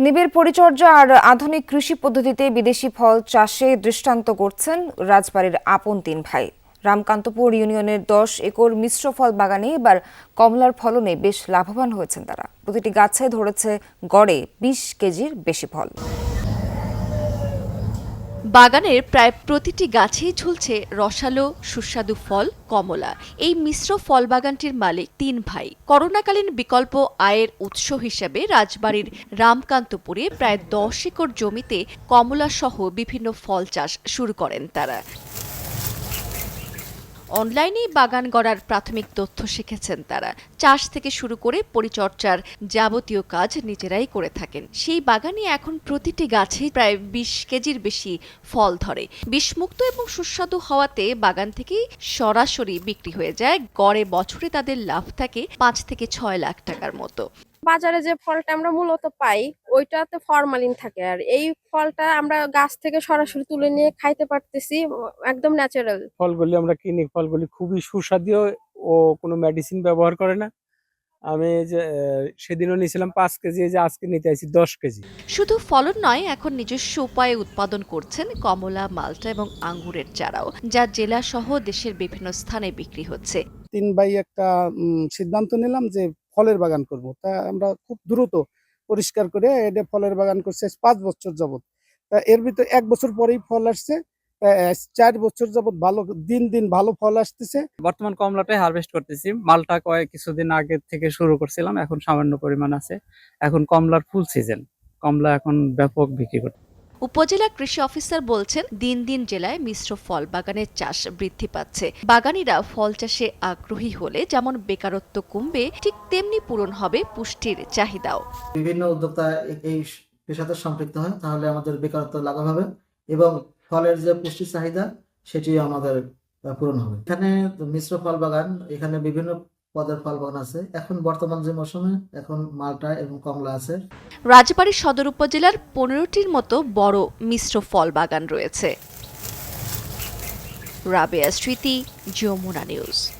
নিবিড় পরিচর্যা আর আধুনিক কৃষি পদ্ধতিতে বিদেশি ফল চাষে দৃষ্টান্ত করছেন রাজবাড়ীর আপন তিন ভাই। রামকান্তপুর ইউনিয়নের 10 একর মিশ্র ফল বাগানে এবার কমলার ফলনে বেশ লাভবান হয়েছেন তারা। প্রতিটি গাছে ধরেছে গড়ে 20 কেজির বেশি ফল। বাগানের প্রায় প্রতিটি গাছেই ঝুলছে রসালো সুস্বাদু ফল কমলা। এই মিশ্র ফল বাগানটির মালিক তিন ভাই। করোনাকালীন বিকল্প আয়ের উৎস হিসেবে রাজবাড়ীর রামকান্তপুরে প্রায় 10 একর জমিতে কমলা সহ বিভিন্ন ফল চাষ শুরু করেন তারা। অনলাইনেই বাগান গড়ার প্রাথমিক তথ্য শিখেছেন তারা। চাষ থেকে শুরু করে পরিচর্যার যাবতীয় কাজ নিজেরাই করে থাকেন। সেই বাগানে এখন প্রতিটি গাছেই প্রায় 20 কেজির বেশি ফল ধরে। বিষমুক্ত এবং সুস্বাদু হওয়াতে বাগান থেকেই সরাসরি বিক্রি হয়ে যায়। গড়ে বছরে তাদের লাভ থাকে 5 থেকে 6 লাখ টাকার মতো। বাজারে যে ফলটা আমরা মূলত পাই ওইটাতে ফরমালিন থাকে, আর এই ফলটা আমরা গাছ থেকে সরাসরি তুলে নিয়ে খাইতে পারতেছি, একদম ন্যাচারাল। ফলগুলি আমরা কিনি, ফলগুলি খুবই সুস্বাদু ও কোনো মেডিসিন ব্যবহার করে না। আমি যে সেদিনও নিয়েছিলাম 5 কেজি, যে আজকে নিতে আইছি 10 কেজি। শুধু ফলন নয়, এখন নিজস্ব উপায়ে উৎপাদন করছেন কমলা, মালটা এবং আঙ্গুরের চারাও, যা জেলা সহ দেশের বিভিন্ন স্থানে বিক্রি হচ্ছে। 3 ভাই একটা সিদ্ধান্ত নিলাম যে ফলের বাগান করব। তা আমরা খুব দ্রুত পরিষ্কার করে এটা ফলের বাগান করছি 5 বছর যাবত। তা এর ভিতরে 1 বছর পরেই ফল আসছে। 4 বছর যাবত ভালো দিন দিন ভালো ফল আসতেছে। বর্তমান কমলাটাই হারভেস্ট করতেছি। মালটা কিছুদিন আগে থেকে শুরু করছিলাম, এখন সামান্য পরিমাণ আছে। এখন কমলার ফুল সিজন, কমলা এখন ব্যাপক বিক্রি করতে। উপজেলা কৃষি অফিসার বলছেন, দিন দিন জেলায় মিশ্র ফল বাগানের চাষ বৃদ্ধি পাচ্ছে। বাগানীরা ফল চাষে আগ্রহী হলে যেমন বেকারত্ব কমবে, ঠিক তেমনি পূরণ হবে পুষ্টির চাহিদাও। বিভিন্ন উদ্যোক্তা এই পেশাতে সম্পৃক্ত হয়, তাহলে আমাদের বেকারত্ব লাঘব হবে এবং ফলের যে পুষ্টি চাহিদা সেটিও আমাদের পূরণ হবে। এখানে মিশ্র ফল বাগান, এখানে বিভিন্ন পদের ফল বাগান আছে। এখন বর্তমান যে মৌসুমে এখন মালটা এবং কমলা আছে। রাজবাড়ী সদর উপজেলার 15টির মতো বড় মিশ্র ফল বাগান রয়েছে। রাবেয়া স্মৃতি, যমুনা নিউজ।